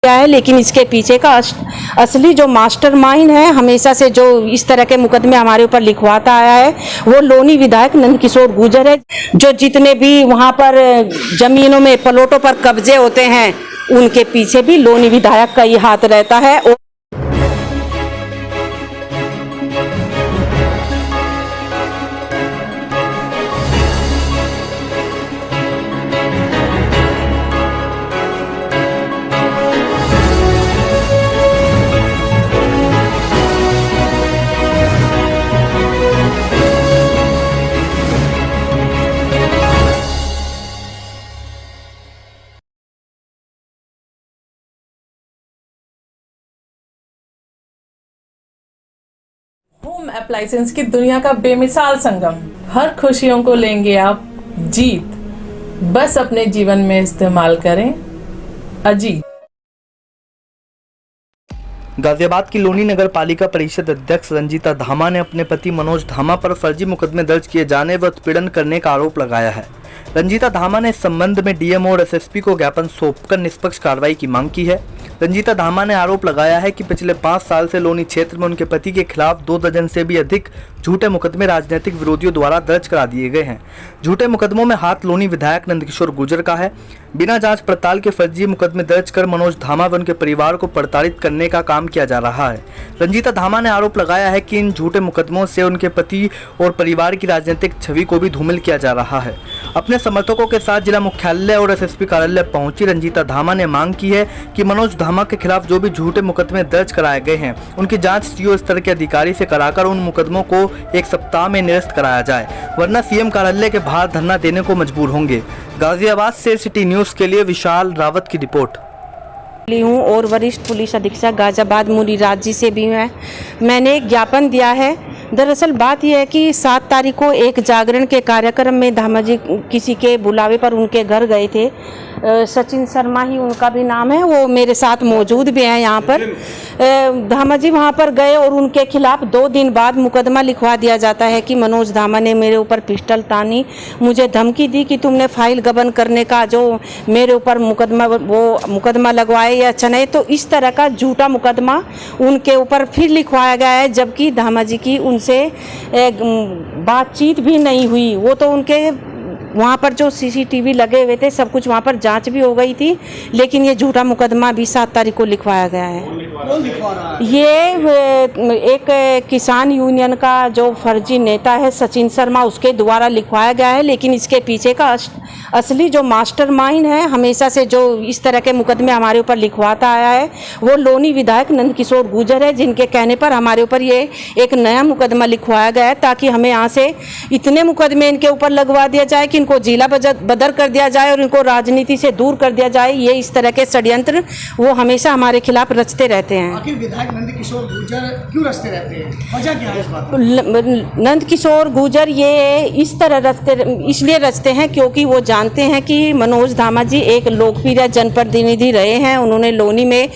क्या है, लेकिन इसके पीछे का असली जो मास्टरमाइंड है, हमेशा से जो इस तरह के मुकदमे हमारे ऊपर लिखवाता आया है, वो लोनी विधायक नंदकिशोर गुर्जर है। जो जितने भी वहाँ पर जमीनों में प्लॉटों पर कब्जे होते हैं, उनके पीछे भी लोनी विधायक का ही हाथ रहता है। होम अप्लायंसेस की दुनिया का बेमिसाल संगम, हर खुशियों को लेंगे आप जीत, बस अपने जीवन में इस्तेमाल करें अजीत। गाजियाबाद की लोनी नगर पालिका परिषद अध्यक्ष रंजीता धामा ने अपने पति मनोज धामा पर फर्जी मुकदमे दर्ज किए जाने व उत्पीड़न करने का आरोप लगाया है। रंजीता धामा ने इस संबंध में डीएमओ और एसएसपी को ज्ञापन सौंपकर निष्पक्ष कार्रवाई की मांग की है। रंजीता धामा ने आरोप लगाया है कि पिछले 5 साल से लोनी क्षेत्र में उनके पति के खिलाफ 2 दर्जन से भी अधिक झूठे मुकदमे राजनीतिक विरोधियों द्वारा दर्ज करा दिए गए हैं। झूठे मुकदमों में हाथ लोनी विधायक नंदकिशोर गुर्जर का है। बिना जांच पड़ताल के फर्जी मुकदमे दर्ज कर मनोज धामा व उनके परिवार को प्रताड़ित करने का काम किया जा रहा है। रंजीता धामा ने आरोप लगाया है कि इन झूठे मुकदमों से उनके पति और परिवार की राजनीतिक छवि को भी धूमिल किया जा रहा है। अपने समर्थकों के साथ जिला मुख्यालय और एसएसपी कार्यालय पहुंची रंजीता धामा ने मांग की है कि मनोज धामा के खिलाफ जो भी झूठे मुकदमे दर्ज कराए गए हैं, उनकी जांच सीओ स्तर के अधिकारी से कराकर उन मुकदमों को 1 सप्ताह में निरस्त कराया जाए, वरना सीएम कार्यालय के बाहर धरना देने को मजबूर होंगे। गाजियाबाद से सिटी न्यूज़ के लिए विशाल रावत की रिपोर्ट। हूँ और वरिष्ठ पुलिस अधीक्षक गाजियाबाद मुनीराज जी से भी मैंने एक ज्ञापन दिया है। दरअसल बात यह है कि 7 तारीख को एक जागरण के कार्यक्रम में धामा जी किसी के बुलावे पर उनके घर गए थे। सचिन शर्मा ही उनका भी नाम है, वो मेरे साथ मौजूद भी हैं यहाँ पर। धामा जी वहाँ पर गए और उनके खिलाफ 2 दिन बाद मुकदमा लिखवा दिया जाता है कि मनोज धामा ने मेरे ऊपर पिस्टल तानी, मुझे धमकी दी कि तुमने फाइल गबन करने का जो मेरे ऊपर मुकदमा लगवाए या चने। तो इस तरह का झूठा मुकदमा उनके ऊपर फिर लिखवाया गया है, जबकि धामा जी की उनसे बातचीत भी नहीं हुई। वो तो उनके वहाँ पर जो सीसीटीवी लगे हुए थे, सब कुछ वहाँ पर जांच भी हो गई थी, लेकिन ये झूठा मुकदमा भी 7 तारीख को लिखवाया गया है। कौन लिखवा रहा है? ये एक किसान यूनियन का जो फर्जी नेता है सचिन शर्मा, उसके द्वारा लिखवाया गया है, लेकिन इसके पीछे का असली जो मास्टरमाइंड है, हमेशा से जो इस तरह के मुकदमे हमारे ऊपर लिखवाता आया है, वो लोनी विधायक नंदकिशोर गुर्जर है, जिनके कहने पर हमारे ऊपर ये एक नया मुकदमा लिखवाया गया है, ताकि हमें यहाँ से इतने मुकदमे इनके ऊपर लगवा दिया जाए कि इनको जिला बदर कर दिया जाए और इनको राजनीति से दूर कर दिया जाए। ये इस तरह के षड्यंत्र वो हमेशा हमारे खिलाफ रचते रहते हैं। आखिर विधायक नंदकिशोर गुर्जर क्यों रचते रहते हैं? वजह क्या है इस बात? नंदकिशोर गुर्जर ये इस तरह इसलिए रचते हैं क्योंकि वो जानते हैं कि मनोज धामा जी एक लोकप्रिय जनप्रतिनिधि रहे हैं। उन्होंने लोनी में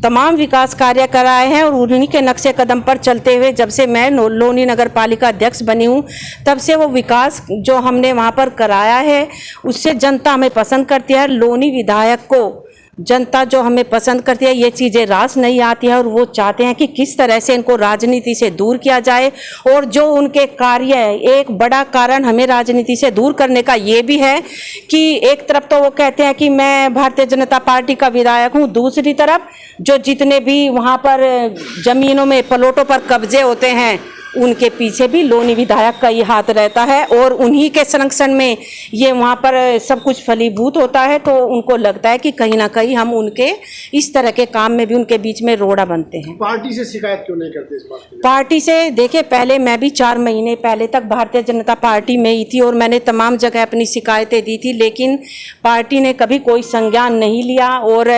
तमाम विकास कार्य कराए हैं और उन्हीं के नक्शे कदम पर चलते हुए जब से मैं लोनी नगर पालिका अध्यक्ष बनी हूँ, तब से वो विकास जो हमने वहाँ पर कराया है, उससे जनता हमें पसंद करती है। लोनी विधायक को जनता जो हमें पसंद करती है, ये चीज़ें रास नहीं आती है और वो चाहते हैं कि किस तरह से इनको राजनीति से दूर किया जाए। और जो उनके कार्य है, एक बड़ा कारण हमें राजनीति से दूर करने का ये भी है कि एक तरफ तो वो कहते हैं कि मैं भारतीय जनता पार्टी का विधायक हूँ, दूसरी तरफ जो जितने भी वहाँ पर जमीनों में प्लॉटों पर कब्जे होते हैं, उनके पीछे भी लोनी विधायक का ही हाथ रहता है और उन्हीं के संरक्षण में ये वहाँ पर सब कुछ फलीभूत होता है। तो उनको लगता है कि कहीं ना कहीं हम उनके इस तरह के काम में भी उनके बीच में रोड़ा बनते हैं। पार्टी से शिकायत क्यों नहीं करते इस बात के लिए? पार्टी से देखिए, पहले मैं भी 4 महीने पहले तक भारतीय जनता पार्टी में ही थी और मैंने तमाम जगह अपनी शिकायतें दी थी, लेकिन पार्टी ने कभी कोई संज्ञान नहीं लिया। और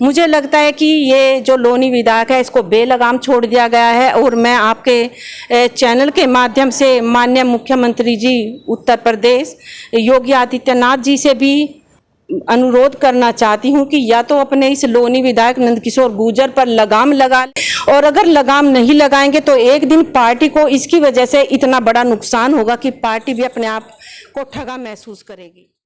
मुझे लगता है कि ये जो लोनी विधायक है, इसको बेलगाम छोड़ दिया गया है। और मैं आपके चैनल के माध्यम से माननीय मुख्यमंत्री जी उत्तर प्रदेश योगी आदित्यनाथ जी से भी अनुरोध करना चाहती हूं कि या तो अपने इस लोनी विधायक नंदकिशोर गुर्जर पर लगाम लगा लें, और अगर लगाम नहीं लगाएंगे तो एक दिन पार्टी को इसकी वजह से इतना बड़ा नुकसान होगा कि पार्टी भी अपने आप को ठगा महसूस करेगी।